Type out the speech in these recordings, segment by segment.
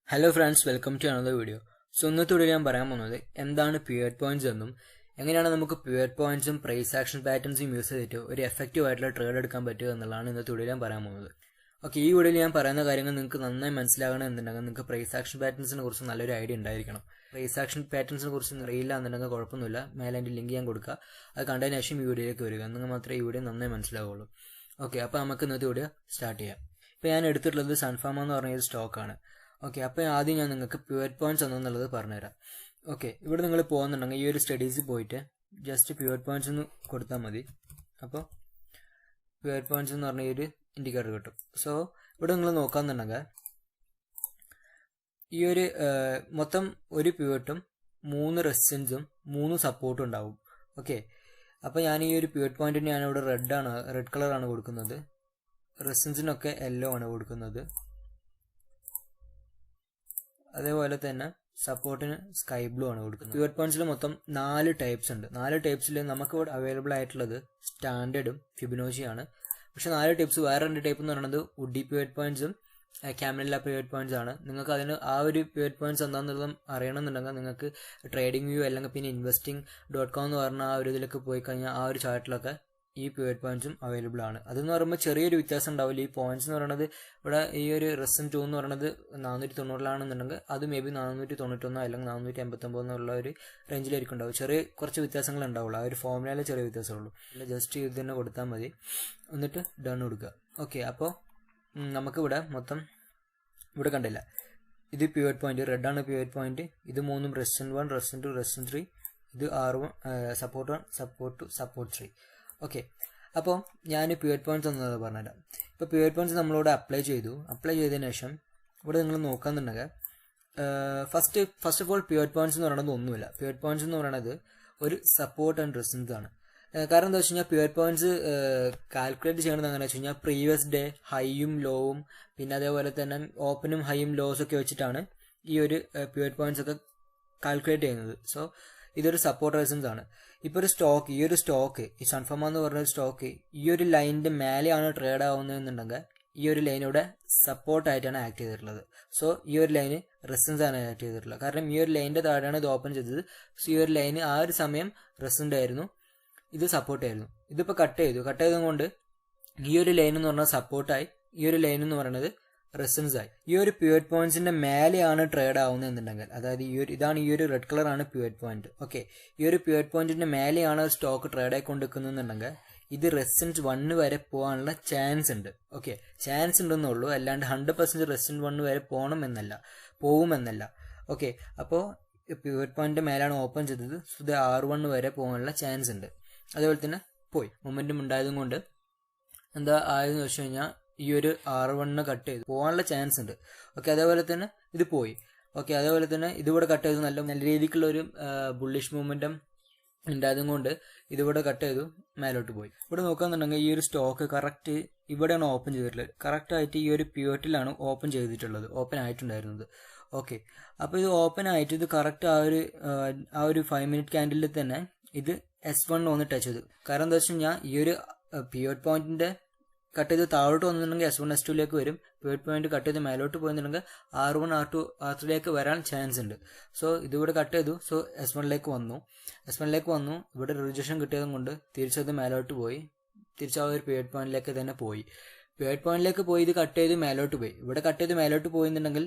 Hello friends, welcome to another video. So ഇന്നത്തെ വീഡിയോയിൽ ഞാൻ പറയാൻ പോകുന്നത് എന്താണ് പിവറ്റ് പോയിന്റ്സ് എന്നും എങ്ങനെയാണ് നമുക്ക് പിവറ്റ് പോയിന്റ്സും പ്രൈസ് ആക്ഷൻ പാറ്റേൺസും യൂസ് ചെയ്തിട്ട് ഒരു എഫക്റ്റീവ് ആയിട്ടുള്ള ട്രേഡ് എടുക്കാൻ പറ്റുക എന്നുള്ളതാണ് ഇന്നത്തെ വീഡിയോയിൽ ഞാൻ പറയാൻ പോകുന്നത്. ഓക്കെ, ഈ വീഡിയോയിൽ ഞാൻ പറയുന്ന കാര്യങ്ങൾ നിങ്ങൾക്ക് നന്നായി മനസ്സിലാകണം എന്നുണ്ടെങ്കിൽ നിങ്ങൾക്ക് പ്രൈസ് ആക്ഷൻ പാറ്റേൺസിനെ കുറിച്ച് നല്ലൊരു ഐഡിയ ഉണ്ടായിരിക്കണം. പ്രൈസ് ആക്ഷൻ പാറ്റേൺസിനെ കുറിച്ച് അറിയില്ല എന്നുണ്ടെങ്കിൽ കുഴപ്പമൊന്നുമില്ല, മേലെ എൻ്റെ ലിങ്ക് ഞാൻ കൊടുക്കുക. അത് കണ്ടതിന് ശേഷം ഈ വീഡിയോയിലേക്ക് വരിക, നിങ്ങൾ മാത്രമേ ഈ വീഡിയോ നന്നായി മനസ്സിലാവുള്ളൂ. ഓക്കെ, അപ്പോൾ നമുക്ക് ഇന്നത്തെ വീഡിയോ സ്റ്റാർട്ട് ചെയ്യാം. ഇപ്പോൾ ഞാൻ എടുത്തിട്ടുള്ളത് സൺഫാമ എന്ന് പറഞ്ഞ ഒരു സ്റ്റോക്കാണ്. ഓക്കെ, അപ്പോൾ ആദ്യം ഞാൻ നിങ്ങൾക്ക് പിവറ്റ് പോയിന്റ്സ് എന്നുള്ളത് പറഞ്ഞുതരാം. ഓക്കെ, ഇവിടെ നിങ്ങൾ പോകുന്നുണ്ടെങ്കിൽ ഈ ഒരു സ്റ്റഡീസിൽ പോയിട്ട് ജസ്റ്റ് പിവറ്റ് പോയിന്റ്സ് എന്ന് കൊടുത്താൽ മതി. അപ്പോൾ പിവറ്റ് പോയിന്റ്സ് എന്ന് പറഞ്ഞ ഒരു ഇൻഡിക്കേറ്റർ കിട്ടും. സോ ഇവിടെ നിങ്ങൾ നോക്കാന്നുണ്ടെങ്കിൽ ഈ ഒരു മൊത്തം ഒരു പിവറ്റും 3 റെസിസ്റ്റൻസും 3 സപ്പോർട്ടും ഉണ്ടാവും. ഓക്കെ, അപ്പോൾ ഞാൻ ഈ ഒരു പിവറ്റ് പോയിന്റിന് ഞാനിവിടെ റെഡ് കളറാണ് കൊടുക്കുന്നത്, റെസിസ്റ്റൻസിനൊക്കെ യെല്ലോ ആണ് കൊടുക്കുന്നത്. അതേപോലെ തന്നെ സപ്പോർട്ടിന് സ്കൈ ബ്ലൂ ആണ് കൊടുക്കുന്നത്. പിവറ്റ് പോയിന്റ്സിൽ മൊത്തം 4 ടൈപ്സ് ഉണ്ട്. 4 ടൈപ്സിൽ നമുക്കിവിടെ അവൈലബിൾ ആയിട്ടുള്ളത് സ്റ്റാൻഡേർഡും ഫിബൊനാച്ചിയാണ്. പക്ഷെ 4 ടൈപ്സ് വേറെ 2 ടൈപ്പ് എന്ന് പറയുന്നത് വുഡി പിവറ്റ് പോയിന്റ്സും ക്യാമറ പിവറ്റ് പോയിന്റ്സ് ആണ്. നിങ്ങൾക്ക് അതിന് ആ ഒരു പിവറ്റ് പോയിന്റ്സ് എന്താണെന്നുള്ളത് അറിയണമെന്നുണ്ടെങ്കിൽ നിങ്ങൾക്ക് ട്രേഡിംഗ് വ്യൂ അല്ലെങ്കിൽ പിന്നെ investing.com എന്ന് പറഞ്ഞ ആ ഒരു ഇതിലൊക്കെ പോയി കഴിഞ്ഞാൽ ആ ഒരു ചാർട്ടിലൊക്കെ ഈ പിവറ്റ് പോയിന്റ്സും അവൈലബിൾ ആണ്. അതെന്ന് പറയുമ്പോൾ ചെറിയൊരു വ്യത്യാസം ഉണ്ടാവില്ല. ഈ പോയിന്റ്സ് എന്ന് പറയുന്നത് ഇവിടെ ഈ ഒരു റെസിസ്റ്റൻസ് 2 എന്ന് പറയുന്നത് 490 അത് മേ ബി 491 അല്ലെങ്കിൽ 489 എന്നുള്ള ഒരു റേഞ്ചിലായിരിക്കും ഉണ്ടാവും. കുറച്ച് വ്യത്യാസങ്ങൾ ഉണ്ടാവുള്ളൂ. ആ ഒരു ഫോർമുലയിലെ ചെറിയ വ്യത്യാസമുള്ളൂ. ജസ്റ്റ് ഇത് തന്നെ കൊടുത്താൽ മതി, എന്നിട്ട് ഡൺ കൊടുക്കുക. ഓക്കെ, അപ്പോൾ നമുക്കിവിടെ മൊത്തം ഇവിടെ കണ്ടില്ല, ഇത് പിവറ്റ് പോയിന്റ് റെഡാണ് പിവറ്റ് പോയിന്റ്. ഇത് 3 റെസിസ്റ്റൻസ് 1, റെസിസ്റ്റൻസ് 2, റെസിസ്റ്റൻസ് 3. ഇത് R1 support 1, support 2, support 3. Okay, അപ്പോൾ ഞാൻ പിവറ്റ് പോയിന്റ്സ് എന്നത് പറഞ്ഞുതരാം. ഇപ്പോൾ പിവറ്റ് പോയിന്റ്സ് നമ്മളിവിടെ അപ്ലൈ ചെയ്തതിന് ശേഷം ഇവിടെ നിങ്ങൾ നോക്കാന്നുണ്ടെങ്കിൽ first of all pivot points എന്ന് പറയുന്നത് ഒന്നുമില്ല. പിവറ്റ് പോയിന്റ്സ് എന്ന് പറയുന്നത് ഒരു സപ്പോർട്ട് ആൻഡ് റെസിസ്റ്റൻസ് ആണ്. കാരണം എന്താ വെച്ച് കഴിഞ്ഞാൽ പിവറ്റ് പോയിന്റ്സ് കാൽക്കുലേറ്റ് ചെയ്യണത് എങ്ങനെയാണെന്ന് വെച്ച് കഴിഞ്ഞാൽ പ്രീവിയസ് ഡേ ഹൈയും ലോവും പിന്നെ അതേപോലെ തന്നെ ഓപ്പനും ഹൈയും ലോസും ഒക്കെ വെച്ചിട്ടാണ് ഈ ഒരു പിവറ്റ് പോയിന്റ്സ് ഒക്കെ കാൽക്കുലേറ്റ് ചെയ്യുന്നത്. സോ ഇതൊരു സപ്പോർട്ട് റെസിസ്റ്റൻസ് ആണ്. ഇപ്പോൾ ഈ സൺഫാമ എന്ന് പറഞ്ഞ സ്റ്റോക്ക് ഈ ഒരു ലൈനിന്റെ മേലെയാണ് ട്രേഡ് ആവുന്നതെന്നുണ്ടെങ്കിൽ ഈ ഒരു ലൈൻ ഇവിടെ സപ്പോർട്ടായിട്ടാണ് ആക്ട് ചെയ്തിട്ടുള്ളത്. സോ ഈ ഒരു ലൈന് റെസിസ്റ്റൻസ് ആണ് ആക്ട് ചെയ്തിട്ടുള്ളത്. കാരണം ഈ ഒരു ലൈനിന്റെ താഴെയാണ് ഇത് ഓപ്പൺ ചെയ്തത്. സോ ഈ ഒരു ലൈന് ആ ഒരു സമയം റെസിസ്റ്റന്റ് ആയിരുന്നു, ഇത് സപ്പോർട്ടായിരുന്നു. ഇതിപ്പോൾ കട്ട് ചെയ്തതുകൊണ്ട് ഈ ഒരു ലൈൻ എന്ന് പറഞ്ഞാൽ സപ്പോർട്ടായി, ഈ ഒരു ലൈൻ എന്ന് പറയുന്നത് റെസിസ്റ്റൻസ് ആയി. ഈ ഒരു പിവറ്റ് പോയിന്റ്സിന്റെ മേലെയാണ് ട്രേഡ് ആവുന്നതെന്നുണ്ടെങ്കിൽ, അതായത് ഇതാണ് ഈ ഒരു റെഡ് കളറാണ് പിവറ്റ് പോയിന്റ്. ഓക്കെ, ഈ ഒരു പിവറ്റ് പോയിന്റിന്റെ മേലെയാണ് സ്റ്റോക്ക് ട്രേഡ് ആയിക്കൊണ്ടിരിക്കുന്നുണ്ടെങ്കിൽ ഇത് റെസിസ്റ്റൻസ് 1 വരെ പോകാനുള്ള ചാൻസ് ഉണ്ട്. ഓക്കെ, ചാൻസ് ഉണ്ടെന്നുള്ളൂ, അല്ലാണ്ട് 100% റെസിസ്റ്റൻസ് 1 വരെ പോകുമെന്നല്ല. ഓക്കെ, അപ്പോൾ പിവറ്റ് പോയിന്റിന്റെ മേലാണ് ഓപ്പൺ ചെയ്തത്, സോ ഇത് R1 വരെ പോകാനുള്ള ചാൻസ് ഉണ്ട്. അതേപോലെ തന്നെ മൊമെന്റം ഉണ്ടായതും കൊണ്ട് എന്താ ആയതെന്ന് വെച്ച് കഴിഞ്ഞാൽ ഈ ഒരു R1 കട്ട് ചെയ്ത് പോകാനുള്ള ചാൻസ് ഉണ്ട്. ഓക്കെ, അതേപോലെ തന്നെ ഇത് പോയി. ഓക്കെ, അതേപോലെ തന്നെ ഇതിവിടെ കട്ട് ചെയ്തു, നല്ല രീതിക്കുള്ള ഒരു ബുള്ളിഷ് മൂവ്മെന്റം ഉണ്ടായതും കൊണ്ട് ഇതിവിടെ കട്ട് ചെയ്തു മേലോട്ട് പോയി. ഇവിടെ നോക്കാന്നുണ്ടെങ്കിൽ ഈ ഒരു സ്റ്റോക്ക് കറക്റ്റ് ഇവിടെയാണ് ഓപ്പൺ ചെയ്തിട്ടുള്ളത്. കറക്റ്റ് ആയിട്ട് ഈ ഒരു പിവറ്റിലാണ് ഓപ്പൺ ആയിട്ടുണ്ടായിരുന്നത്. ഓക്കെ, അപ്പോൾ ഇത് ഓപ്പൺ ആയിട്ട് ഇത് കറക്റ്റ് ആ ഒരു 5 മിനിറ്റ് ക്യാൻഡിലിൽ തന്നെ ഇത് S1 ഒന്ന് ടച്ച് ചെയ്തു. കാരണം എന്താ വെച്ച് കഴിഞ്ഞാൽ ഈ ഒരു പിവറ്റ് പോയിന്റിന്റെ കട്ട് ചെയ്ത് താഴോട്ട് വന്നിട്ടുണ്ടെങ്കിൽ S1 S2 വരും. പിവറ്റ് പോയിന്റ് കട്ട് ചെയ്ത് മേലോട്ട് പോയിട്ടുണ്ടെങ്കിൽ R1 R2 R3 വരാൻ ചാൻസ് ഉണ്ട്. സോ ഇതിവിടെ കട്ട് ചെയ്തു, സോ S1 വന്നു. ഇവിടെ റിജക്ഷൻ കിട്ടിയതും കൊണ്ട് തിരിച്ചത് മേലോട്ട് പോയി, തിരിച്ച് ആ ഒരു പിവറ്റ് പോയിന്റിലേക്ക് തന്നെ പോയി. ഇത് കട്ട് ചെയ്ത് മേലോട്ട് പോയി. ഇവിടെ കട്ട് ചെയ്ത് മേലോട്ട് പോയിട്ടുണ്ടെങ്കിൽ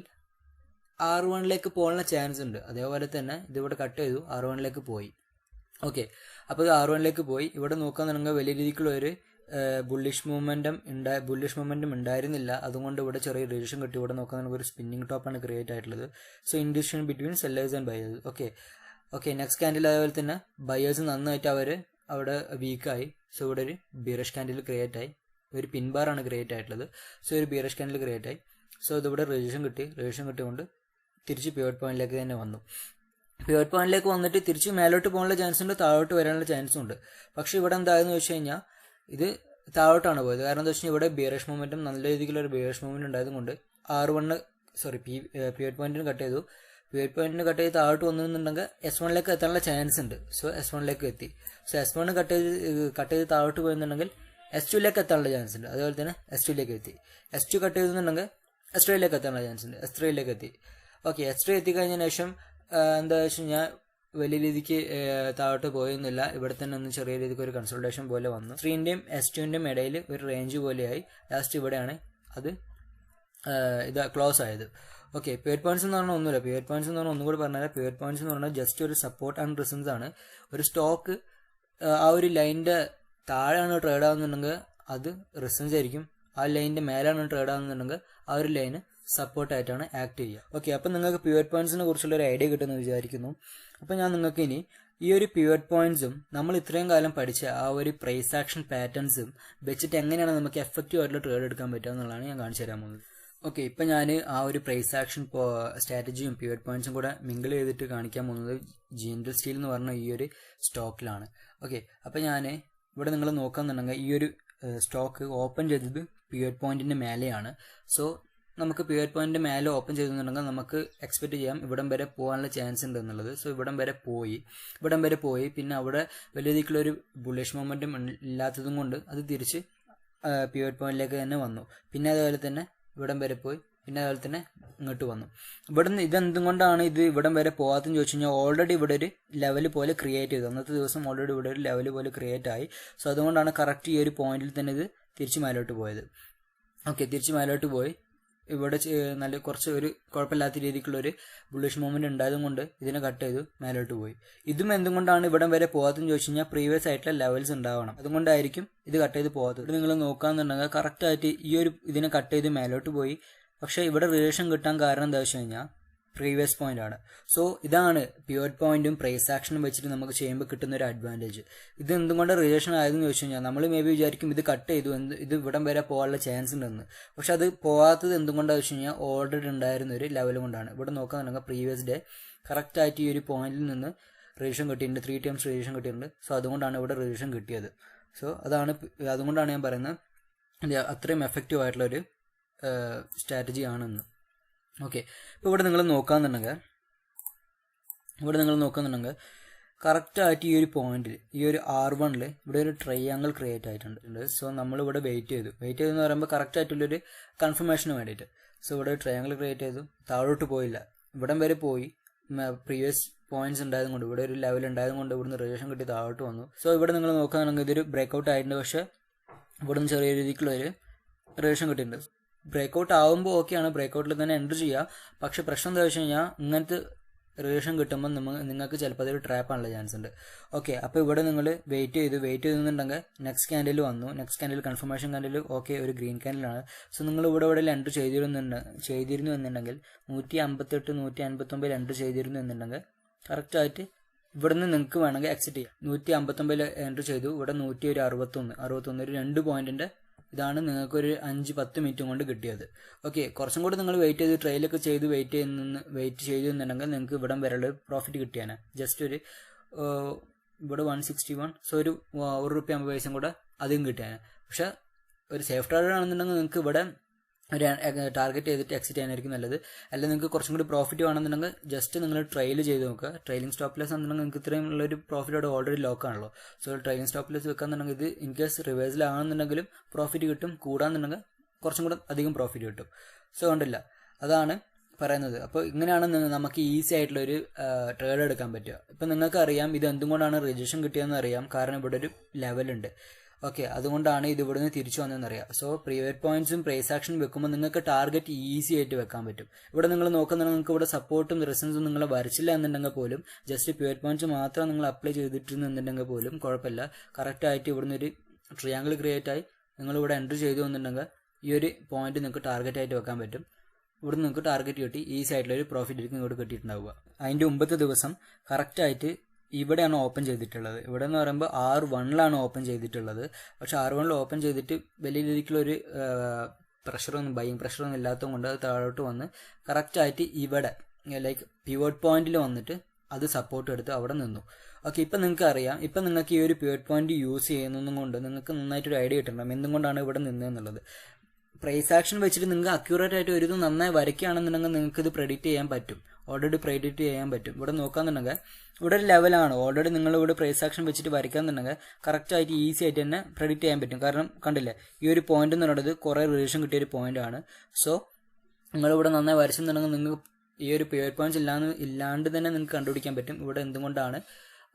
R1 പോകാനുള്ള ചാൻസ് ഉണ്ട്. അതേപോലെ തന്നെ ഇതിവിടെ കട്ട് ചെയ്തു R1 പോയി. ഓക്കെ, അപ്പോൾ ഇത് R1 പോയി. ഇവിടെ നോക്കാന്നുണ്ടെങ്കിൽ വലിയ രീതിക്കുള്ള ഒരു ബുള്ളിഷ് മൂവ്മെന്റം ഉണ്ടായിരുന്നില്ല. അതുകൊണ്ട് ഇവിടെ ചെറിയ റിജക്ഷൻ കിട്ടി. ഇവിടെ നോക്കാൻ ഒരു സ്പിന്നിങ് ടോപ്പാണ് ക്രിയേറ്റ് ആയിട്ടുള്ളത്. So indecision between sellers and buyers. Okay, next candle അതേപോലെ തന്നെ ബയേഴ്സ് നന്നായിട്ട് അവിടെ വീക്കായി. സോ ഇവിടെ ഒരു ബിയറിഷ് ക്യാൻഡിൽ ക്രിയേറ്റ് ആയി, ഒരു പിൻബാറാണ് ക്രിയേറ്റ് ആയിട്ടുള്ളത്. സോ ഒരു ബിയറിഷ് ക്യാൻഡിൽ ക്രിയേറ്റ് ആയി. സോ ഇതിവിടെ റിജക്ഷൻ കിട്ടിക്കൊണ്ട് തിരിച്ച് പിവറ്റ് പോയിന്റിലേക്ക് തന്നെ വന്നു. പിവറ്റ് പോയിന്റിലേക്ക് വന്നിട്ട് തിരിച്ച് മേലോട്ട് പോകാനുള്ള ചാൻസ് ഉണ്ട്, താഴോട്ട് വരാനുള്ള ചാൻസും ഉണ്ട്. പക്ഷെ ഇവിടെ എന്തായെന്ന് വെച്ച് കഴിഞ്ഞാൽ ഇത് താഴോട്ടാണ് പോയത്. കാരണം എന്താ വെച്ച് കഴിഞ്ഞാൽ ഇവിടെ ബിയറിഷ് മൂവ്മെന്റും നല്ല രീതിയിലുള്ള ഒരു ബിയറിഷ് മൂവ്മെന്റ് ഉണ്ടായതുകൊണ്ട് പിവറ്റ് പോയിന്റിന് കട്ട് ചെയ്ത് താഴോട്ട് വന്നിട്ടുണ്ടെങ്കിൽ S1 എത്താനുള്ള ചാൻസ് ഉണ്ട്. സോ S1 എത്തി. സോ S1 കട്ട് ചെയ്ത് താഴോട്ട് പോയെന്നുണ്ടെങ്കിൽ S2 എത്താനുള്ള ചാൻസ് ഉണ്ട്. അതുപോലെ തന്നെ S2 എത്തി. S2 കട്ട് ചെയ്തെന്നുണ്ടെങ്കിൽ S3 എത്താനുള്ള ചാൻസ് ഉണ്ട്. S3 എത്തി. ഓക്കെ, എക്സ്ട്രാ എത്തിക്കഴിഞ്ഞതിന് ശേഷം എന്താ വെച്ച് കഴിഞ്ഞാൽ വലിയ രീതിക്ക് താഴോട്ട് പോയൊന്നുമില്ല. ഇവിടെ തന്നെ ഒന്ന് ചെറിയ രീതിക്ക് ഒരു കൺസൾട്ടേഷൻ പോലെ വന്നു. 3ന്റെയും S2ന്റെയും ഇടയിൽ ഒരു റേഞ്ച് പോലെയായി. ലാസ്റ്റ് ഇവിടെയാണ് അത് ഇത് ക്ലോസ് ആയത്. ഓക്കെ, പിവറ്റ് പോയിന്റ്സ് എന്ന് പറഞ്ഞാൽ ഒന്നുമില്ല. പിവറ്റ് പോയിന്റ്സ് എന്ന് പറഞ്ഞാൽ ഒന്നും കൂടി പറഞ്ഞാൽ പിവറ്റ് പോയിന്റ്സ് എന്ന് പറഞ്ഞാൽ ജസ്റ്റ് ഒരു സപ്പോർട്ട് ആൻഡ് റെസിസ്റ്റൻസ് ആണ്. ഒരു സ്റ്റോക്ക് ആ ഒരു ലൈനിന്റെ താഴെയാണ് ട്രേഡ് ആവുന്നുണ്ടെങ്കിൽ അത് റെസിസ്റ്റൻസ് ആയിരിക്കും. ആ ലൈനിന്റെ മേലാണ് ട്രേഡ് ആവുന്നുണ്ടെങ്കിൽ ആ ഒരു ലൈന് സപ്പോർട്ടായിട്ടാണ് ആക്ട് ചെയ്യുക. ഓക്കെ, അപ്പം നിങ്ങൾക്ക് പിവറ്റ് പോയിന്റ്സിനെ കുറിച്ചുള്ള ഒരു ഐഡിയ കിട്ടുമെന്ന് വിചാരിക്കുന്നു. അപ്പം ഞാൻ നിങ്ങൾക്ക് ഇനി ഈ ഒരു പിവറ്റ് പോയിന്റ്സും നമ്മൾ ഇത്രയും കാലം പഠിച്ച ആ ഒരു പ്രൈസ് ആക്ഷൻ പാറ്റേൺസും വെച്ചിട്ട് എങ്ങനെയാണ് നമുക്ക് എഫക്റ്റീവ് ആയിട്ടുള്ള ട്രേഡ് എടുക്കാൻ പറ്റുക എന്നുള്ളതാണ് ഞാൻ കാണിച്ചു തരാൻ പോകുന്നത്. ഓക്കെ, ഇപ്പം ഞാൻ ആ ഒരു പ്രൈസ് ആക്ഷൻ സ്ട്രാറ്റജിയും പിവറ്റ് പോയിന്റ്സും കൂടെ മിങ്കിൾ ചെയ്തിട്ട് കാണിക്കാൻ പോകുന്നത് ജിൻഡൽ സ്റ്റീൽ എന്ന് പറഞ്ഞ ഈ ഒരു സ്റ്റോക്കിലാണ്. ഓക്കെ, അപ്പം ഞാൻ ഇവിടെ നിങ്ങൾ നോക്കാന്നുണ്ടെങ്കിൽ ഈ ഒരു സ്റ്റോക്ക് ഓപ്പൺ ചെയ്തത് പിവറ്റ് പോയിന്റിന്റെ മേലെയാണ്. സോ നമുക്ക് പിവറ്റ് പോയിന്റിന്റെ മേലെ ഓപ്പൺ ചെയ്തിട്ടുണ്ടെങ്കിൽ നമുക്ക് എക്സ്പെക്ട് ചെയ്യാം ഇവിടം വരെ പോകാനുള്ള ചാൻസ് ഉണ്ട് എന്നുള്ളത്. സോ ഇവിടം വരെ പോയി പിന്നെ അവിടെ വലിയ രീതിക്കുള്ളൊരു ബുള്ളിഷ് മൊമെന്റം ഇല്ലാത്തതും കൊണ്ട് അത് തിരിച്ച് പിവറ്റ് പോയിന്റിലേക്ക് തന്നെ വന്നു. പിന്നെ അതുപോലെ തന്നെ ഇവിടം വരെ പോയി, പിന്നെ അതുപോലെ തന്നെ ഇങ്ങോട്ട് വന്നു. ഇവിടുന്ന് ഇതെന്തുകൊണ്ടാണ് ഇത് ഇവിടം വരെ പോകാത്തെന്ന് ചോദിച്ചു കഴിഞ്ഞാൽ ഓൾറെഡി ഇവിടെ ഒരു ലെവൽ പോലെ ക്രിയേറ്റ് ചെയ്തു. അന്നത്തെ ദിവസം ഓൾറെഡി ഇവിടെ ഒരു ലെവൽ പോലെ ക്രിയേറ്റ് ആയി. സോ അതുകൊണ്ടാണ് കറക്റ്റ് ഈ ഒരു പോയിന്റിൽ തന്നെ ഇത് തിരിച്ച് മേലോട്ട് പോയത്. ഓക്കെ, തിരിച്ച് മേലോട്ട് പോയി ഇവിടെ നല്ല കുറച്ച് ഒരു കുഴപ്പമില്ലാത്ത രീതിക്കുള്ളൊരു ബുള്ളിഷ് മൂവ്മെന്റ് ഉണ്ടായതും കൊണ്ട് ഇതിനെ കട്ട് ചെയ്തു മേലോട്ട് പോയി. ഇതും എന്തുകൊണ്ടാണ് ഇവിടം വരെ പോകാത്തെന്ന് ചോദിച്ചു കഴിഞ്ഞാൽ പ്രീവിയസ് ആയിട്ടുള്ള ലെവൽസ് ഉണ്ടാവണം. അതുകൊണ്ടായിരിക്കും ഇത് കട്ട് ചെയ്ത് പോകാത്തത്. ഇവിടെ നിങ്ങൾ നോക്കാന്നുണ്ടെങ്കിൽ കറക്റ്റ് ആയിട്ട് ഈ ഒരു ഇതിനെ കട്ട് ചെയ്ത് മേലോട്ട് പോയി. പക്ഷേ ഇവിടെ റിലേഷൻ കിട്ടാൻ കാരണം എന്താ വെച്ച് കഴിഞ്ഞാൽ പ്രീവിയസ് പോയിന്റ് ആണ്. സോ ഇതാണ് പിവറ്റ് പോയിന്റും പ്രൈസ് ആക്ഷനും വെച്ചിട്ട് നമുക്ക് ചെയ്യുമ്പോൾ കിട്ടുന്ന ഒരു അഡ്വാൻറ്റേജ്. ഇത് എന്തുകൊണ്ട് റിലേഷൻ ആയതെന്ന് ചോദിച്ചു കഴിഞ്ഞാൽ നമ്മൾ മേ ബി വിചാരിക്കും ഇത് കട്ട് ചെയ്തു, ഇത് ഇവിടം വരെ പോകാനുള്ള ചാൻസ് ഉണ്ടെന്ന്. പക്ഷെ അത് പോകാത്തത് എന്തുകൊണ്ടാണെന്ന് വെച്ച് കഴിഞ്ഞാൽ ഓൾറെഡി ഉണ്ടായിരുന്ന ഒരു ലെവൽ കൊണ്ടാണ്. ഇവിടെ നോക്കാന്നുണ്ടെങ്കിൽ പ്രീവിയസ് ഡേ കറക്റ്റ് ആയിട്ട് ഈ ഒരു പോയിന്റിൽ നിന്ന് റിലേഷൻ കിട്ടിയിട്ടുണ്ട്, 3 ടൈംസ് റിലേഷൻ കിട്ടിയിട്ടുണ്ട്. സോ അതുകൊണ്ടാണ് ഇവിടെ റിലേഷൻ കിട്ടിയത്. സോ അതുകൊണ്ടാണ് ഞാൻ പറയുന്നത് അത്രയും എഫക്റ്റീവ് ആയിട്ടുള്ള ഒരു സ്ട്രാറ്റജി ആണെന്ന്. ഓക്കെ, ഇപ്പോൾ ഇവിടെ നിങ്ങൾ നോക്കാന്നുണ്ടെങ്കിൽ കറക്റ്റായിട്ട് ഈ ഒരു പോയിന്റിൽ ഈ ഒരു R1 ഇവിടെ ഒരു ട്രയാങ്കിൾ ക്രിയേറ്റ് ആയിട്ടുണ്ട്. സോ നമ്മളിവിടെ വെയിറ്റ് ചെയ്തെന്ന് പറയുമ്പോൾ കറക്റ്റ് ആയിട്ടുള്ളൊരു കൺഫർമേഷന് വേണ്ടിയിട്ട്. സോ ഇവിടെ ഒരു ട്രയാങ്കിൾ ക്രിയേറ്റ് ചെയ്തു, താഴോട്ട് പോയില്ല, ഇവിടം വരെ പോയി. പ്രീവിയസ് പോയിന്റ്സ് ഉണ്ടായതും കൊണ്ട് ഇവിടെ ഒരു ലെവൽ ഉണ്ടായതും കൊണ്ട് ഇവിടുന്ന് റിലേഷൻ കിട്ടി താഴോട്ട് വന്നു. സോ ഇവിടെ നിങ്ങൾ നോക്കുകയാണെങ്കിൽ ഇതൊരു ബ്രേക്ക്ഔട്ട് ആയിട്ടുണ്ട്. പക്ഷേ ഇവിടുന്ന് ചെറിയ രീതിക്കുള്ളൊരു റിലേഷൻ കിട്ടിയിട്ടുണ്ട്. ബ്രേക്ക്ഔട്ട് ആകുമ്പോൾ ഓക്കെയാണ്, ബ്രേക്ക്ഔട്ടിൽ തന്നെ എൻ്റർ ചെയ്യുക. പക്ഷെ പ്രശ്നം എന്താ വെച്ച് കഴിഞ്ഞാൽ ഇങ്ങനത്തെ റിലേഷൻ കിട്ടുമ്പോൾ നിങ്ങൾക്ക് ചിലപ്പോൾ അതൊരു ട്രാപ്പ് ആണുള്ള ചാൻസ് ഉണ്ട്. ഓക്കെ, അപ്പോൾ ഇവിടെ നിങ്ങൾ വെയിറ്റ് ചെയ്തെന്നുണ്ടെങ്കിൽ നെക്സ്റ്റ് ക്യാൻഡിൽ വന്നു. Next candle confirmation candle okay ഒരു ഗ്രീൻ ക്യാൻഡിലാണ്. സോ നിങ്ങൾ ഇവിടെ എൻ്റർ ചെയ്തിരുന്നു എന്നുണ്ടെങ്കിൽ 158 159 എൻ്റർ ചെയ്തിരുന്നു എന്നുണ്ടെങ്കിൽ കറക്റ്റായിട്ട് ഇവിടുന്ന് നിങ്ങൾക്ക് വേണമെങ്കിൽ എക്സിറ്റ് ചെയ്യാം. 159 എൻ്റർ ചെയ്തു, ഇവിടെ 161 ഒരു 2 പോയിന്റിന്റെ ഇതാണ് നിങ്ങൾക്കൊരു 5-10 മിനിറ്റും കൊണ്ട് കിട്ടിയത്. ഓക്കെ, കുറച്ചും കൂടി നിങ്ങൾ വെയിറ്റ് ചെയ്ത് ട്രയലൊക്കെ ചെയ്ത് വെയിറ്റ് ചെയ്തെന്നുണ്ടെങ്കിൽ നിങ്ങൾക്ക് ഇവിടം വരെയുള്ള പ്രോഫിറ്റ് കിട്ടിയാണ്. ജസ്റ്റ് ഒരു ഇവിടെ 161. സോ ഒരു ₹1.50 കൂടെ അധികം കിട്ടിയാണ്. പക്ഷെ ഒരു സേഫ് ട്രേഡർ ആണെന്നുണ്ടെങ്കിൽ നിങ്ങൾക്ക് ഇവിടെ ഒരു ടാർഗറ്റ് ചെയ്തിട്ട് എക്സിറ്റ് ചെയ്യാനായിരിക്കും നല്ലത്. അല്ലെങ്കിൽ നിങ്ങൾക്ക് കുറച്ചും കൂടി പ്രോഫിറ്റ് വേണമെന്നുണ്ടെങ്കിൽ ജസ്റ്റ് നിങ്ങൾ ട്രയൽ ചെയ്ത് നോക്കുക. ട്രെയിലിംഗ് സ്റ്റോപ്പ് ലെസ് ആണെന്നുണ്ടെങ്കിൽ നിങ്ങൾക്ക് ഇത്രയും ഉള്ളൊരു പ്രോഫിറ്റ് അവിടെ ഓൾറെഡി ലോക്ക് ആണല്ലോ. സോ ട്രെയിലിംഗ് സ്റ്റോപ്പ് ലെസ് വെക്കാന്നുണ്ടെങ്കിൽ ഇത് ഇൻ കേസ് റിവേഴ്സിലാണെന്നുണ്ടെങ്കിലും പ്രോഫിറ്റ് കിട്ടും, കൂടാന്നുണ്ടെങ്കിൽ കുറച്ചും കൂടെ അധികം പ്രോഫിറ്റ് കിട്ടും. സോ കണ്ടില്ല, അതാണ് പറയുന്നത്. അപ്പോൾ ഇങ്ങനെയാണ് നമുക്ക് ഈസി ആയിട്ടുള്ളൊരു ട്രേഡ് എടുക്കാൻ പറ്റുക. ഇപ്പം നിങ്ങൾക്ക് അറിയാം ഇത് എന്തുകൊണ്ടാണ് റിജക്ഷൻ കിട്ടിയതെന്ന് അറിയാം. കാരണം ഇവിടെ ഒരു ലെവലുണ്ട്. ഓക്കെ, അതുകൊണ്ടാണ് ഇത് ഇവിടുന്ന് തിരിച്ചു വന്നതെന്നറിയാം. സോ പ്രീവിയറ്റ് പോയിന്റ്സും പ്രൈസ് ആക്ഷനും വെക്കുമ്പോൾ നിങ്ങൾക്ക് ടാർഗറ്റ് ഈസി ആയിട്ട് വെക്കാൻ പറ്റും. ഇവിടെ നിങ്ങൾ നോക്കുന്നുണ്ടെങ്കിൽ നിങ്ങൾക്ക് ഇവിടെ സപ്പോർട്ടും റെസിസ്റ്റൻസും നിങ്ങൾ വരച്ചില്ല എന്നുണ്ടെങ്കിൽ പോലും ജസ്റ്റ് പ്രീവിയറ്റ് പോയിന്റ്സ് മാത്രം നിങ്ങൾ അപ്ലൈ ചെയ്തിട്ടുണ്ടെങ്കിൽ പോലും കുഴപ്പമില്ല. കറക്റ്റായിട്ട് ഇവിടുന്ന് ഒരു ട്രയാങ്കിൾ ക്രിയേറ്റ് ആയി നിങ്ങളിവിടെ എൻ്റർ ചെയ്തു എന്നുണ്ടെങ്കിൽ ഈ ഒരു പോയിന്റ് നിങ്ങൾക്ക് ടാർഗറ്റ് ആയിട്ട് വെക്കാൻ പറ്റും. ഇവിടെ നിങ്ങൾക്ക് ടാർഗറ്റ് കിട്ടി, ഈസി ആയിട്ടുള്ള ഒരു പ്രോഫിറ്റ് ആയിരിക്കും ഇങ്ങോട്ട് കിട്ടിയിട്ടുണ്ടാവുക. അതിൻ്റെ മുമ്പത്തെ ദിവസം കറക്റ്റായിട്ട് ഇവിടെയാണ് ഓപ്പൺ ചെയ്തിട്ടുള്ളത്. ഇവിടെ എന്ന് പറയുമ്പോൾ R1 ഓപ്പൺ ചെയ്തിട്ടുള്ളത്. പക്ഷെ R1 ഓപ്പൺ ചെയ്തിട്ട് വലിയ രീതിക്കുള്ളൊരു ബൈയിങ് പ്രഷറൊന്നും ഇല്ലാത്തത് കൊണ്ട് അത് താഴോട്ട് വന്ന് കറക്റ്റായിട്ട് ഇവിടെ ലൈക്ക് പിവറ്റ് പോയിന്റിൽ വന്നിട്ട് അത് സപ്പോർട്ട് എടുത്ത് അവിടെ നിന്നു. ഓക്കെ, ഇപ്പം നിങ്ങൾക്ക് അറിയാം, ഇപ്പം നിങ്ങൾക്ക് ഈ ഒരു പിവറ്റ് പോയിന്റ് യൂസ് ചെയ്യുന്നതും കൊണ്ട് നിങ്ങൾക്ക് നന്നായിട്ടൊരു ഐഡിയ കിട്ടണം എന്തുകൊണ്ടാണ് ഇവിടെ നിന്നതെന്നുള്ളത്. പ്രൈസ് ആക്ഷൻ വെച്ചിട്ട് നിങ്ങൾക്ക് അക്യൂറേറ്റ് ആയിട്ട് ഒരു നന്നായി വരയ്ക്കുകയാണെന്നുണ്ടെങ്കിൽ നിങ്ങൾക്ക് ഇത് പ്രെഡിക്റ്റ് ചെയ്യാൻ പറ്റും. ഇവിടെ നോക്കാന്നുണ്ടെങ്കിൽ ഇവിടെ ഒരു ലെവലാണ്. ഓൾറെഡി നിങ്ങൾ ഇവിടെ പ്രൈസ് ആക്ഷൻ വെച്ചിട്ട് വരയ്ക്കാന്നുണ്ടെങ്കിൽ കറക്റ്റായിട്ട് ഈസി ആയിട്ട് തന്നെ പ്രെഡിക്റ്റ് ചെയ്യാൻ പറ്റും. കാരണം കണ്ടില്ലേ, ഈ ഒരു പോയിന്റ് എന്ന് പറയുന്നത് കുറേ റിലേഷൻ കിട്ടിയ ഒരു പോയിന്റ് ആണ്. സോ നിങ്ങളിവിടെ നന്നായി വരച്ചെന്നുണ്ടെങ്കിൽ നിങ്ങൾക്ക് ഈ ഒരു പിവറ്റ് പോയിന്റ്സ് ഇല്ലാണ്ട് തന്നെ നിങ്ങൾക്ക് കണ്ടുപിടിക്കാൻ പറ്റും ഇവിടെ എന്തുകൊണ്ടാണ്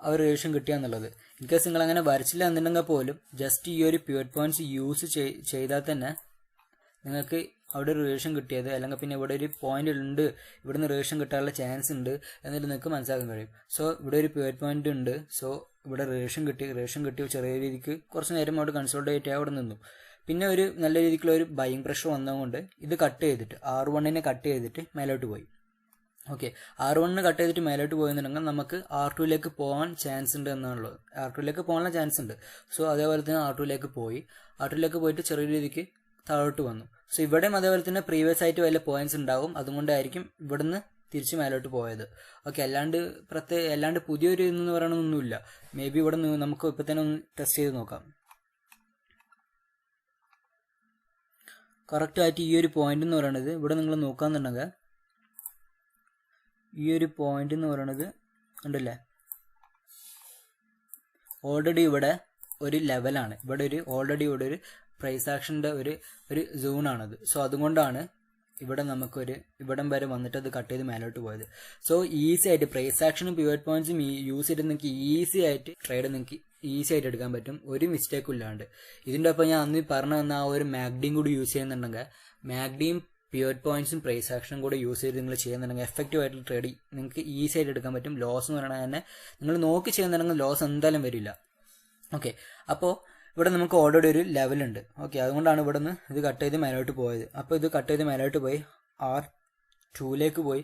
ആ ഒരു റിലേഷൻ കിട്ടുക എന്നുള്ളത്. ഇൻ കേസ് നിങ്ങൾ അങ്ങനെ വരച്ചില്ല എന്നുണ്ടെങ്കിൽ പോലും ജസ്റ്റ് ഈ ഒരു പിവറ്റ് പോയിന്റ്സ് യൂസ് ചെയ്താൽ തന്നെ നിങ്ങൾക്ക് അവിടെ ഒരു റിലേഷൻ കിട്ടിയത്, അല്ലെങ്കിൽ പിന്നെ ഇവിടെ ഒരു പോയിന്റ് ഉണ്ട്, ഇവിടുന്ന് റിലേഷൻ കിട്ടാനുള്ള ചാൻസ് ഉണ്ട് എന്നിട്ട് നിങ്ങൾക്ക് മനസ്സിലാക്കാൻ കഴിയും. സോ ഇവിടെ ഒരു പിവറ്റ് പോയിന്റ് ഉണ്ട്, സോ ഇവിടെ റിലേഷൻ കിട്ടി ചെറിയ രീതിക്ക് കുറച്ച് നേരം അവിടെ കൺസോൾട്ടേറ്റ് ആയി അവിടെ നിന്നു. പിന്നെ ഒരു നല്ല രീതിക്കുള്ള ഒരു ബൈയിങ് പ്രഷർ വന്നതുകൊണ്ട് ഇത് കട്ട് ചെയ്തിട്ട് R1 കട്ട് ചെയ്തിട്ട് മേലോട്ട് പോയി. ഓക്കെ, R1 കട്ട് ചെയ്തിട്ട് മേലോട്ട് പോയെന്നുണ്ടെങ്കിൽ നമുക്ക് R2 പോകാൻ ചാൻസ് ഉണ്ട് എന്നാണുള്ളത്. R2 പോകാനുള്ള ചാൻസ് ഉണ്ട്. സോ അതേപോലെ തന്നെ R2 പോയിട്ട് ചെറിയ രീതിക്ക് താഴോട്ട് വന്നു. സോ ഇവിടെയും അതേപോലെ തന്നെ പ്രീവിയസ് ആയിട്ട് വല്ല പോയിന്റ്സ് ഉണ്ടാകും, അതുകൊണ്ടായിരിക്കും ഇവിടുന്ന് തിരിച്ച് മേലോട്ട് പോയത്. ഓക്കെ, അല്ലാണ്ട് പുതിയൊരു ഇതെന്ന് പറയണമെന്നൊന്നുമില്ല. മേ ബി ഇവിടെ നമുക്ക് ഇപ്പം തന്നെ ഒന്ന് ടെസ്റ്റ് ചെയ്ത് നോക്കാം. കറക്റ്റായിട്ട് ഈ ഒരു പോയിന്റ് എന്ന് പറയുന്നത് ഇവിടെ നിങ്ങൾ നോക്കാന്നുണ്ടെങ്കിൽ ഈ ഒരു പോയിന്റ് എന്ന് പറയുന്നത് ഉണ്ടല്ലേ, ഓൾറെഡി ഇവിടെ ഒരു ലെവലാണ്, ഓൾറെഡി ഇവിടെ ഒരു പ്രൈസ് ആക്ഷൻ്റെ ഒരു സോണാണത്. സോ അതുകൊണ്ടാണ് ഇവിടെ നമുക്കൊരു ഇവിടം വരെ വന്നിട്ട് അത് കട്ട് ചെയ്ത് മേലോട്ട് പോയത്. സോ ഈസി ആയിട്ട് പ്രൈസ് ആക്ഷനും പിവറ്റ് പോയിന്റ്സും യൂസ് ചെയ്തിട്ട് നിങ്ങൾക്ക് ഈസി ആയിട്ട് ട്രേഡ് നിങ്ങൾക്ക് ഈസി ആയിട്ട് എടുക്കാൻ പറ്റും, ഒരു മിസ്റ്റേക്കും ഇല്ലാണ്ട്. ഇതിൻ്റെ ഒപ്പം ഞാൻ അന്ന് പറഞ്ഞു തന്ന ആ ഒരു മാഗ്ഡിയും കൂടി യൂസ് ചെയ്യുന്നുണ്ടെങ്കിൽ, മാഗ്ഡിയും പിവറ്റ് പോയിന്റ്സും പ്രൈസ് ആക്ഷനും കൂടെ യൂസ് ചെയ്ത് നിങ്ങൾ ചെയ്യുന്നുണ്ടെങ്കിൽ എഫക്റ്റീവ് ആയിട്ടുള്ള ട്രേഡ് നിങ്ങൾക്ക് ഈസി ആയിട്ട് എടുക്കാൻ പറ്റും. ലോസ് എന്ന് പറയുന്നത് തന്നെ നിങ്ങൾ നോക്കി ചെയ്യുന്നുണ്ടെങ്കിൽ ലോസ് എന്തായാലും വരില്ല. ഓക്കെ, അപ്പോൾ ഇവിടെ നമുക്ക് ഓൾറെഡി ഒരു ലെവലുണ്ട്. ഓക്കെ, അതുകൊണ്ടാണ് ഇവിടെ നിന്ന് ഇത് കട്ട് ചെയ്ത് മേലോട്ട് പോയത്. അപ്പോൾ ഇത് കട്ട് ചെയ്ത് മേലോട്ട് പോയി R2 പോയി.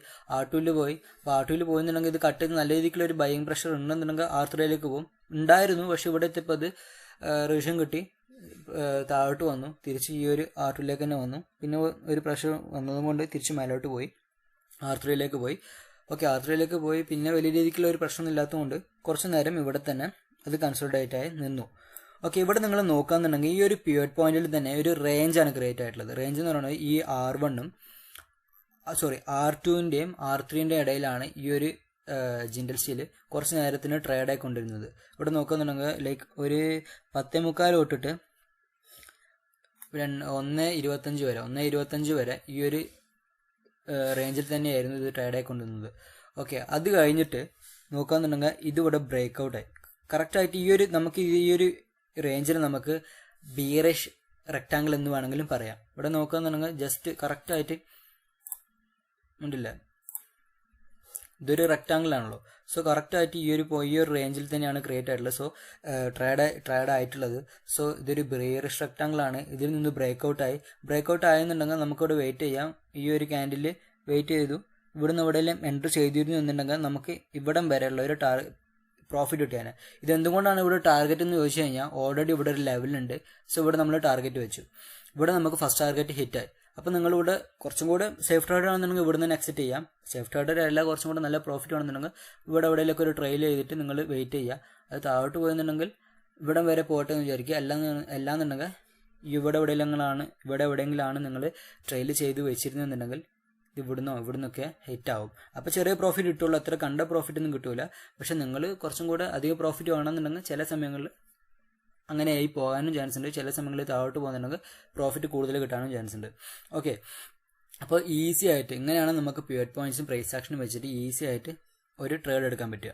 അപ്പോൾ R2 പോയെന്നുണ്ടെങ്കിൽ ഇത് കട്ട് ചെയ്ത് നല്ല രീതിക്കുള്ള ഒരു ബൈയിങ് പ്രഷർ ഉണ്ടെന്നുണ്ടെങ്കിൽ R3 പോകും. ഉണ്ടായിരുന്നു, പക്ഷെ ഇവിടെ എത്തിയപ്പോൾ അത് റിവിഷൻ കിട്ടി താഴോട്ട് വന്നു, തിരിച്ച് ഈ ഒരു R2 തന്നെ വന്നു. പിന്നെ ഒരു പ്രഷർ വന്നതും കൊണ്ട് തിരിച്ച് മേലോട്ട് പോയി R3 പോയി. ഓക്കെ, R3 പോയി. പിന്നെ വലിയ രീതിക്കുള്ള ഒരു പ്രശ്നമൊന്നും ഇല്ലാത്തതുകൊണ്ട് കുറച്ച് നേരം ഇവിടെ തന്നെ അത് കൺസോൾട്ടേറ്റ് ആയി നിന്നു. ഓക്കെ, ഇവിടെ നിങ്ങൾ നോക്കാന്നുണ്ടെങ്കിൽ ഈ ഒരു പിവറ്റ് പോയിന്റിൽ തന്നെ ഒരു റേഞ്ചാണ് ക്രിയേറ്റ് ആയിട്ടുള്ളത്. റേഞ്ച് എന്ന് പറയുന്നത് ഈ R2ൻ്റെയും R3ൻ്റെയും ഇടയിലാണ് ഈ ഒരു ജിൻഡൽ സ്റ്റീൽ കുറച്ച് നേരത്തിന് ട്രേഡ് ആയിക്കൊണ്ടിരുന്നത്. ഇവിടെ നോക്കുന്നുണ്ടെങ്കിൽ ലൈക്ക് ഒരു 10:45 തൊട്ടിട്ട് 1:25 വരെ ഈ ഒരു റേഞ്ചിൽ തന്നെയായിരുന്നു ഇത് ട്രേഡ് ആയിക്കൊണ്ടിരുന്നത്. ഓക്കെ, അത് കഴിഞ്ഞിട്ട് നോക്കാന്നുണ്ടെങ്കിൽ ഇതിവിടെ ബ്രേക്ക് ഔട്ടായി. കറക്റ്റായിട്ട് നമുക്ക് ഈ ഒരു റേഞ്ചിൽ നമുക്ക് ബിയറിഷ് റെക്ടാങ്കിൾ എന്ന് വേണമെങ്കിലും പറയാം. ഇവിടെ നോക്കാന്നുണ്ടെങ്കിൽ ജസ്റ്റ് കറക്റ്റായിട്ട് ഉണ്ടല്ല, ഇതൊരു റെക്ടാങ്കിൾ ആണല്ലോ. സോ കറക്റ്റായിട്ട് ഈ ഒരു റേഞ്ചിൽ തന്നെയാണ് ക്രിയേറ്റ് ആയിട്ടുള്ളത്. സോ ട്രേഡ് ആയിട്ടുള്ളത്. സോ ഇതൊരു ബിയറിഷ് റെക്ടാങ്കിൾ ആണ്. ഇതിൽ നിന്ന് ബ്രേക്ക് ഔട്ട് ആയെന്നുണ്ടെങ്കിൽ നമുക്കിവിടെ വെയിറ്റ് ചെയ്യാം. ഈ ഒരു ക്യാൻഡിൽ വെയിറ്റ് ചെയ്തു, ഇവിടുന്ന് എവിടെയെല്ലാം എൻട്രി ചെയ്തിരുന്നു എന്നുണ്ടെങ്കിൽ നമുക്ക് ഇവിടം വരെയുള്ള ഒരു പ്രോഫിറ്റ് കിട്ടിയാണ്. ഇതെന്തുകൊണ്ടാണ് ഇവിടെ ടാർഗറ്റ് എന്ന് ചോദിച്ചു കഴിഞ്ഞാൽ ഓൾറെഡി ഇവിടെ ഒരു ലെവലുണ്ട്. സോ ഇവിടെ നമ്മൾ ടാർഗറ്റ് വെച്ചു. ഇവിടെ നമുക്ക് ഫസ്റ്റ് ടാർഗറ്റ് ഹിറ്റായി. അപ്പോൾ നിങ്ങളിവിടെ കുറച്ചും കൂടെ സേഫ് ട്രേഡർ ആണെന്നുണ്ടെങ്കിൽ ഇവിടെ നിന്ന് എക്സിറ്റ് ചെയ്യാം. സേഫ് ട്രേഡർ അല്ല, കുറച്ചും കൂടെ നല്ല പ്രോഫിറ്റ് ആണെന്നുണ്ടെങ്കിൽ ഇവിടെ എവിടെയെങ്കിലൊക്കെ ഒരു ട്രെയിൽ ചെയ്തിട്ട് നിങ്ങൾ വെയിറ്റ് ചെയ്യുക. അത് താഴോട്ട് പോയെന്നുണ്ടെങ്കിൽ ഇവിടം വരെ പോട്ടെ എന്ന് വിചാരിക്കുക. അല്ലാന്നുണ്ടെങ്കിൽ ഇവിടെ എവിടെയെങ്കിലാണ് നിങ്ങൾ ട്രെയിൽ ചെയ്ത് വെച്ചിരുന്നെന്നുണ്ടെങ്കിൽ ഇവിടുന്നൊക്കെ ഹിറ്റ് ആവും. അപ്പോൾ ചെറിയ പ്രോഫിറ്റ് കിട്ടുള്ളൂ, അത്ര കണ്ട പ്രോഫിറ്റ് ഒന്നും കിട്ടൂല. പക്ഷെ നിങ്ങൾ കുറച്ചും കൂടെ അധികം പ്രോഫിറ്റ് വേണമെന്നുണ്ടെങ്കിൽ ചില സമയങ്ങളിൽ അങ്ങനെ ആയി പോകാനും ചാൻസ് ഉണ്ട്. ചില സമയങ്ങളിൽ താഴോട്ട് പോകുന്നുണ്ടെങ്കിൽ പ്രോഫിറ്റ് കൂടുതൽ കിട്ടാനും ചാൻസ് ഉണ്ട്. ഓക്കെ, അപ്പോൾ ഈസി ആയിട്ട് ഇങ്ങനെയാണ് നമുക്ക് പിവറ്റ് പോയിന്റ്സും പ്രൈസ് ആക്ഷനും വെച്ചിട്ട് ഈസി ആയിട്ട് ഒരു ട്രേഡ് എടുക്കാൻ പറ്റുക.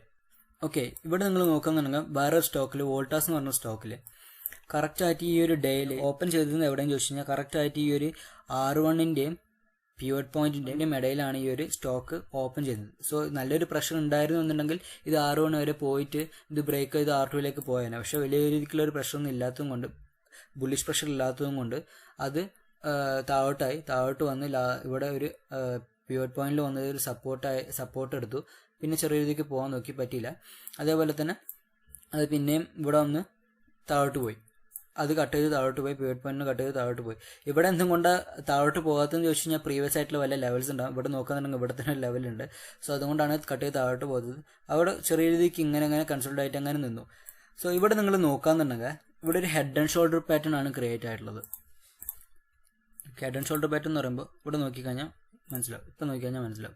ഓക്കെ, ഇവിടെ നിങ്ങൾ നോക്കുന്നുണ്ടെങ്കിൽ വേറെ സ്റ്റോക്കിൽ വോൾട്ടാസ് എന്ന് പറഞ്ഞ സ്റ്റോക്കിൽ കറക്റ്റായിട്ട് ഈ ഒരു ഡേയിൽ ഓപ്പൺ ചെയ്തതെന്ന് എവിടെയെന്ന് ചോദിച്ചു കഴിഞ്ഞാൽ കറക്റ്റായിട്ട് ഈ ഒരു R1ൻ്റെയും പിവറ്റ് പോയിന്റിൻ്റെയും ഇടയിലാണ് ഈ ഒരു സ്റ്റോക്ക് ഓപ്പൺ ചെയ്തത്. സോ നല്ലൊരു പ്രഷർ ഉണ്ടായിരുന്നു എന്നുണ്ടെങ്കിൽ ഇത് R1 വരെ പോയിട്ട് ഇത് ബ്രേക്ക് ചെയ്ത് R2 പോയേനെ. പക്ഷേ വലിയ രീതിക്കുള്ള ഒരു പ്രഷറൊന്നും ഇല്ലാത്തതും കൊണ്ട്, ബുള്ളിഷ് പ്രഷർ ഇല്ലാത്തതും കൊണ്ട് അത് താഴോട്ട് വന്ന് ഇവിടെ ഒരു പിവറ്റ് പോയിന്റിൽ വന്നത് ഒരു സപ്പോർട്ട് എടുത്തു. പിന്നെ ചെറിയ രീതിക്ക് പോകാൻ നോക്കി, പറ്റിയില്ല. അതേപോലെ തന്നെ അത് പിന്നെയും ഇവിടെ വന്ന് താഴോട്ട് പോയി. അത് കട്ട് ചെയ്ത് താഴോട്ട് പോയി, പിവറ്റ് പോയിന്റിന് കട്ട് ചെയ്ത് താഴോട്ട് പോയി. ഇവിടെ എന്തും കൊണ്ട് താഴോട്ട് പോകാത്തതെന്ന് ചോദിച്ചു കഴിഞ്ഞാൽ പ്രീവിയസ് ആയിട്ടുള്ള വല്ല ലെവൽസ് ഉണ്ടാകും. ഇവിടെ നോക്കാന്നുണ്ടെങ്കിൽ ഇവിടെ തന്നെ ലെവലുണ്ട്. സോ അതുകൊണ്ടാണ് കട്ട് ചെയ്ത് താഴോട്ട് പോകുന്നത്. അവിടെ ചെറിയ രീതിക്ക് ഇങ്ങനെ കൺസോൾട്ട് ആയിട്ട് അങ്ങനെ നിന്നു. സോ ഇവിടെ നിങ്ങൾ നോക്കാന്നുണ്ടെങ്കിൽ ഇവിടെ ഒരു ഹെഡ് ആൻഡ് ഷോൾഡർ പാറ്റേൺ ആണ് ക്രിയേറ്റ് ആയിട്ടുള്ളത്. ഹെഡ് ആൻഡ് ഷോൾഡർ പാറ്റേൺ എന്ന് പറയുമ്പോൾ ഇവിടെ നോക്കിക്കഴിഞ്ഞാൽ മനസ്സിലാവും.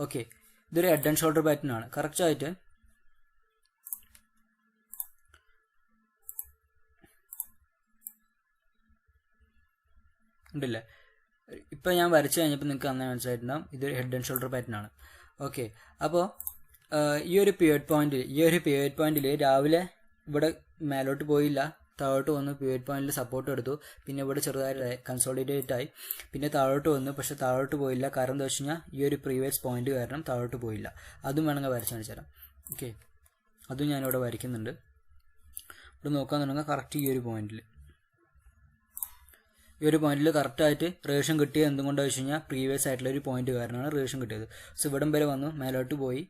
ഓക്കെ, ഇതൊരു ഹെഡ് ആൻഡ് ഷോൾഡർ പാറ്റേൺ ആണ്. കറക്റ്റായിട്ട് ഉണ്ടല്ലേ, ഇപ്പോൾ ഞാൻ വരച്ച് കഴിഞ്ഞപ്പോൾ നിങ്ങൾക്ക് അന്നേ മനസ്സിലായിട്ടുണ്ടാകും ഇതൊരു ഹെഡ് ആൻഡ് ഷോൾഡർ പാറ്റേൺ ആണ്. ഓക്കെ, അപ്പോൾ ഈ ഒരു പിവറ്റ് പോയിന്റിൽ രാവിലെ ഇവിടെ മേലോട്ട് പോയില്ല, താഴോട്ട് വന്നു, പിവറ്റ് പോയിന്റിൽ സപ്പോർട്ട് എടുത്തു, പിന്നെ ഇവിടെ ചെറുതായി കൺസോളിഡേറ്റ് ആയി, പിന്നെ താഴോട്ട് വന്നു, പക്ഷേ താഴോട്ട് പോയില്ല. കാരണം എന്താ വെച്ച് കഴിഞ്ഞാൽ ഈ ഒരു പ്രീവിയസ് പോയിന്റ് കാരണം താഴോട്ട് പോയില്ല. അതും വേണമെങ്കിൽ വരച്ച് കാണിച്ചു തരാം. ഓക്കെ, അതും ഞാനിവിടെ വരയ്ക്കുന്നുണ്ട്. ഇവിടെ നോക്കാന്നുണ്ടെങ്കിൽ കറക്റ്റ് ഈ ഒരു പോയിന്റിൽ കറക്റ്റായിട്ട് റിവേഷൻ കിട്ടിയത് എന്തുകൊണ്ടാണെന്ന് വെച്ച് കഴിഞ്ഞാൽ പ്രീവിയസ് ആയിട്ടുള്ള ഒരു പോയിന്റ് കാരണമാണ് റിവേഷൻ കിട്ടിയത്. സോ ഇവിടം വരെ വന്നു, മേലോട്ട് പോയി,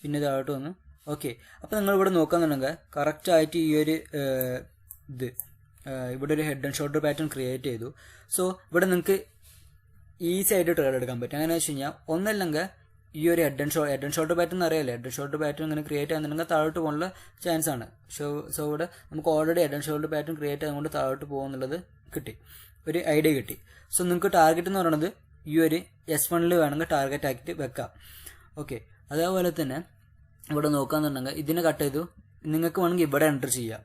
പിന്നെ താഴോട്ട് വന്നു. ഓക്കെ, അപ്പോൾ നിങ്ങളിവിടെ നോക്കാന്നുണ്ടെങ്കിൽ കറക്റ്റായിട്ട് ഈ ഒരു ഇവിടെ ഒരു head and shoulder pattern create ചെയ്തു. സോ ഇവിടെ നിങ്ങൾക്ക് ഈസി ആയിട്ട് ട്രേഡ് എടുക്കാൻ പറ്റും. എങ്ങനെയാണെന്ന് വെച്ച് കഴിഞ്ഞാൽ ഒന്നല്ലെങ്കിൽ ഈ ഒരു ഹെഡ് ആൻഡ് ഷോൾഡർ പാറ്റേൺ അറിയാമല്ലോ, ഹെഡ് ആൻഡ് ഷോൾഡർ പാറ്റേൺ ഇങ്ങനെ ക്രിയേറ്റ് ആകുന്നുണ്ടെങ്കിൽ താഴോട്ട് പോകാനുള്ള ചാൻസ് ആണ്. സോ ഇവിടെ നമുക്ക് already head and shoulder pattern create ആയതുകൊണ്ട് താഴോട്ട് പോകുന്നുള്ളത് കിട്ടി, ഒരു ഐഡിയ കിട്ടി. സോ നിങ്ങൾക്ക് ടാർഗറ്റ് എന്ന് പറയുന്നത് ഈ ഒരു S1 വേണമെങ്കിൽ ടാർഗറ്റ് ആക്കിയിട്ട് വെക്കാം. ഓക്കെ, അതേപോലെ തന്നെ ഇവിടെ നോക്കാന്നുണ്ടെങ്കിൽ ഇതിനെ കട്ട് ചെയ്തു, നിങ്ങൾക്ക് വേണമെങ്കിൽ ഇവിടെ എൻ്റർ ചെയ്യാം.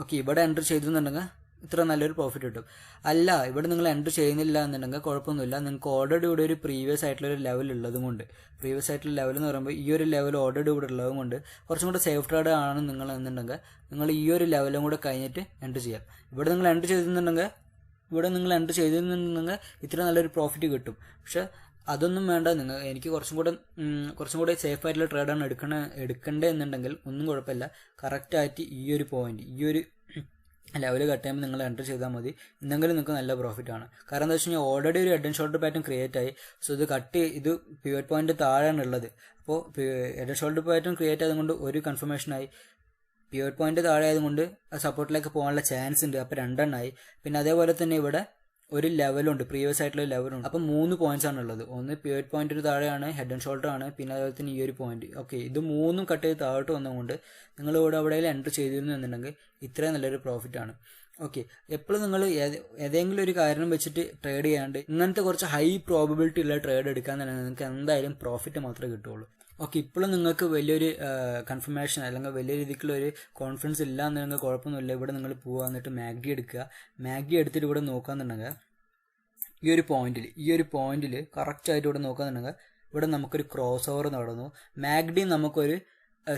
ഓക്കെ, ഇവിടെ എൻ്റർ ചെയ്തു എന്നുണ്ടെങ്കിൽ ഇത്ര നല്ലൊരു പ്രോഫിറ്റ് കിട്ടും. അല്ല, ഇവിടെ നിങ്ങൾ എൻ്റർ ചെയ്യുന്നില്ല എന്നുണ്ടെങ്കിൽ കുഴപ്പമൊന്നുമില്ല. നിങ്ങൾക്ക് ഓൾറെഡി ഇവിടെ ഒരു പ്രീവിയസ് ആയിട്ടുള്ള ഒരു ലെവൽ ഉള്ളതും കൊണ്ട്, പ്രീവിയസ് ആയിട്ടുള്ള ലെവൽ എന്ന് പറയുമ്പോൾ ഈ ഒരു ലെവൽ ഓൾറെഡി ഇവിടെ ഉള്ളതും കൊണ്ട് കുറച്ചും കൂടെ സേഫ് ട്രേഡ് ആണ് നിങ്ങൾ എന്നുണ്ടെങ്കിൽ നിങ്ങൾ ഈ ഒരു ലെവലും കൂടെ കഴിഞ്ഞിട്ട് എൻ്റർ ചെയ്യാം. ഇവിടെ നിങ്ങൾ എൻ്റർ ചെയ്തിട്ടുണ്ടെങ്കിൽ ഇത്ര നല്ലൊരു പ്രോഫിറ്റ് കിട്ടും. പക്ഷെ അതൊന്നും വേണ്ട, എനിക്ക് കുറച്ചും കൂടെ സേഫ് ആയിട്ടുള്ള ട്രേഡാണ് എടുക്കേണ്ടത് എന്നുണ്ടെങ്കിൽ ഒന്നും കുഴപ്പമില്ല. കറക്റ്റായിട്ട് ഈ ഒരു പോയിന്റ്, ഈ ഒരു ലെവൽ കട്ട് ചെയ്യുമ്പോൾ നിങ്ങൾ എൻ്റർ ചെയ്താൽ മതി, എന്നെങ്കിലും നിങ്ങൾക്ക് നല്ല പ്രോഫിറ്റ് ആണ്. കാരണം എന്താ വെച്ച് കഴിഞ്ഞാൽ ഓൾറെഡി ഒരു head and shoulder pattern create ആയി. സോ ഇത് ഇത് പിവറ്റ് പോയിന്റ് താഴെയാണ് ഉള്ളത്. അപ്പോൾ head and shoulder pattern create ആയതുകൊണ്ട് ഒരു കൺഫർമേഷനായി, പിവറ്റ് പോയിന്റ് താഴെ ആയതുകൊണ്ട് സപ്പോർട്ടിലേക്ക് പോകാനുള്ള ചാൻസ് ഉണ്ട്. അപ്പോൾ 2 എണ്ണമായി. പിന്നെ അതേപോലെ തന്നെ ഇവിടെ ഒരു ലെവലുണ്ട്, പ്രീവിയസ് ആയിട്ടുള്ള ലെവലുണ്ട്. അപ്പം 3 പോയിന്റ്സ് ആണ് ഉള്ളത്. ഒന്ന് പിവറ്റ് പോയിന്റിന് താഴെയാണ്, ഹെഡ് ആൻഡ് ഷോൾഡർ ആണ്, പിന്നെ അതുപോലെ തന്നെ ഈ ഒരു പോയിന്റ്. ഓക്കെ, ഇത് 3ഉം കട്ട് ചെയ്ത് താഴോട്ട് വന്നതുകൊണ്ട് നിങ്ങൾ ഇവിടെ എവിടെയെങ്കിലും എൻ്റർ ചെയ്തിരുന്നു എന്നുണ്ടെങ്കിൽ ഇത്രയും നല്ലൊരു പ്രോഫിറ്റ് ആണ്. ഓക്കെ, എപ്പോഴും നിങ്ങൾ ഏതെങ്കിലും ഒരു കാരണം വെച്ചിട്ട് ട്രേഡ് ചെയ്യാണ്ട് ഇങ്ങനത്തെ കുറച്ച് ഹൈ പ്രോബബിലിറ്റി ഉള്ള ട്രേഡ് എടുക്കാൻ തന്നെ നിങ്ങൾക്ക് എന്തായാലും പ്രോഫിറ്റ് മാത്രമേ കിട്ടുള്ളൂ. ഓക്കെ, ഇപ്പോഴും നിങ്ങൾക്ക് വലിയൊരു കൺഫർമേഷൻ അല്ലെങ്കിൽ വലിയ രീതിക്കുള്ള ഒരു കോൺഫിഡൻസ് ഇല്ല എന്നുണ്ടെങ്കിൽ കുഴപ്പമൊന്നുമില്ല. ഇവിടെ നിങ്ങൾ പോവുക, എന്നിട്ട് മാഗ്ഡി എടുക്കുക. മാഗ്ഡി എടുത്തിട്ട് ഇവിടെ നോക്കാന്നുണ്ടെങ്കിൽ ഈ ഒരു പോയിന്റിൽ കറക്റ്റായിട്ട് ഇവിടെ നോക്കാന്നുണ്ടെങ്കിൽ ഇവിടെ നമുക്കൊരു ക്രോസ് ഓവർ നടന്നു. മാഗ്ഡി നമുക്കൊരു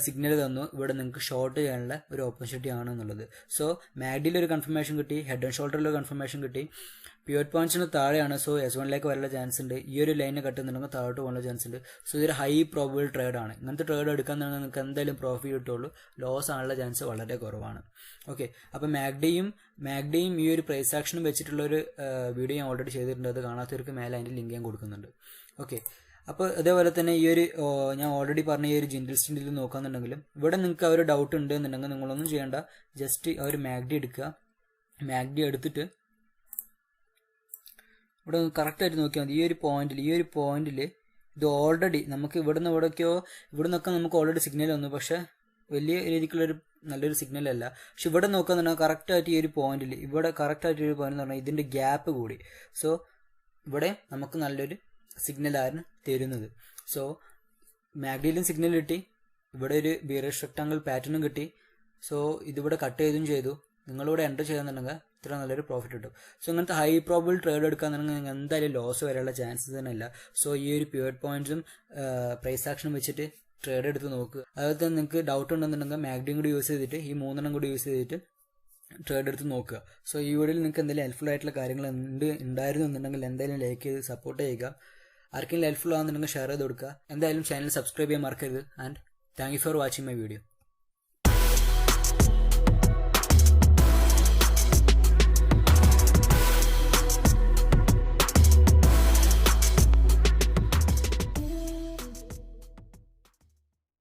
സിഗ്നൽ തന്നു, ഇവിടെ നിങ്ങൾക്ക് ഷോർട്ട് ചെയ്യാനുള്ള ഒരു ഓപ്പർച്യൂണിറ്റി ആണെന്നുള്ളത്. സോ മാഗ്ഡിയിലൊരു കൺഫർമേഷൻ കിട്ടി, ഹെഡ് ആൻഡ് ഷോൾഡറിലൊരു കൺഫർമേഷൻ കിട്ടി. പിവറ്റ് പോയിന്റ്സിന് താഴെയാണ്, സോ S1 വരാനുള്ള ചാൻസ് ഉണ്ട്. ഈ ഒരു ലൈനെ കട്ടുന്നുണ്ടെങ്കിൽ താഴോട്ട് പോകാനുള്ള ചാൻസ് ഉണ്ട്. സോ ഇതൊരു ഹൈ പ്രോബബിൾ ട്രേഡാണ്. ഇങ്ങനത്തെ ട്രേഡ് എടുക്കാൻ നിങ്ങൾക്ക് എന്തായാലും പ്രോഫിറ്റ് കിട്ടുള്ളൂ, ലോസ് ആണുള്ള ചാൻസ് വളരെ കുറവാണ്. ഓക്കെ, അപ്പോൾ മാഗ്ഡിയും ഈ ഒരു പ്രൈസ് ആക്ഷനും വെച്ചിട്ടുള്ളൊരു വീഡിയോ ഞാൻ ഓൾറെഡി ചെയ്തിട്ടുണ്ട്. അത് കാണാത്തവർക്ക് മേലെ അതിൻ്റെ ലിങ്ക് ഞാൻ കൊടുക്കുന്നുണ്ട്. ഓക്കെ, അപ്പോൾ അതേപോലെ തന്നെ ഈ ഒരു ഞാൻ ഓൾറെഡി പറഞ്ഞ ഈ ഒരു ജിൻഡിൽ സ്റ്റിൻഡിൽ നോക്കാന്നുണ്ടെങ്കിലും ഇവിടെ നിങ്ങൾക്ക് ആ ഒരു ഡൗട്ട് ഉണ്ട് എന്നുണ്ടെങ്കിൽ നിങ്ങളൊന്നും ചെയ്യേണ്ട, ജസ്റ്റ് ആ ഒരു മാഗ്ഡി എടുക്കുക. മാഗ്ഡി എടുത്തിട്ട് ഇവിടെ കറക്റ്റായിട്ട് നോക്കിയാൽ മതി. ഈ ഒരു പോയിന്റിൽ ഇത് ഓൾറെഡി നമുക്ക് ഇവിടുന്നൊക്കെ നമുക്ക് ഓൾറെഡി സിഗ്നൽ വന്നു, പക്ഷേ വലിയ രീതിക്കുള്ളൊരു നല്ലൊരു സിഗ്നൽ അല്ല. പക്ഷെ ഇവിടെ നോക്കാന്നുണ്ടെങ്കിൽ കറക്റ്റായിട്ട് ഈ ഒരു പോയിന്റിൽ ഇവിടെ കറക്റ്റായിട്ട് ഒരു പോയിന്റ് എന്ന് പറഞ്ഞാൽ ഇതിൻ്റെ ഗ്യാപ്പ് കൂടി. സോ ഇവിടെ നമുക്ക് നല്ലൊരു സിഗ്നലാണ് തരുന്നത്. സോ മാഗ്ഡിയിലും സിഗ്നൽ കിട്ടി, ഇവിടെ ഒരു ബിയറിഷ് റെക്ടാങ്കിൾ പാറ്റേണും കിട്ടി. സോ ഇതിവിടെ കട്ട് ചെയ്തു. നിങ്ങളിവിടെ എൻ്റർ ചെയ്യാന്നുണ്ടെങ്കിൽ ഇത്ര നല്ലൊരു പ്രോഫിറ്റ് കിട്ടും. സോ ഇങ്ങനത്തെ ഹൈ പ്രോബിൾ ട്രേഡ് എടുക്കാന്നുണ്ടെങ്കിൽ നിങ്ങൾ എന്തായാലും ലോസ് വരാനുള്ള ചാൻസസ് തന്നെ ഇല്ല. സോ ഈ ഒരു പിവറ്റ് പോയിന്റ്സും പ്രൈസ് ആക്ഷനും വെച്ചിട്ട് ട്രേഡ് എടുത്ത് നോക്കുക. അതുപോലെ തന്നെ നിങ്ങൾക്ക് ഡൗട്ട് ഉണ്ടെന്നുണ്ടെങ്കിൽ മാഗ്ഡിയും കൂടി യൂസ് ചെയ്തിട്ട് ഈ 3 കൂടി യൂസ് ചെയ്തിട്ട് ട്രേഡ് എടുത്ത് നോക്കുക. സോ ഈ വീഡിയോയിൽ നിങ്ങൾക്ക് എന്തെങ്കിലും ഹെൽപ്ഫുൾ ആയിട്ടുള്ള കാര്യങ്ങൾ ഉണ്ടായിരുന്നു എന്നുണ്ടെങ്കിൽ എന്തായാലും ലൈക്ക് ചെയ്ത് സപ്പോർട്ട് ചെയ്യുക. ആർക്കെങ്കിലും ഹെൽപ്ഫുൾ ആണെന്നുണ്ടെങ്കിൽ ഷെയർ ചെയ്ത് കൊടുക്കുക. എന്തായാലും ചാനൽ സബ്സ്ക്രൈബ് ചെയ്യാൻ മറക്കരുത്. And thank you for watching my video.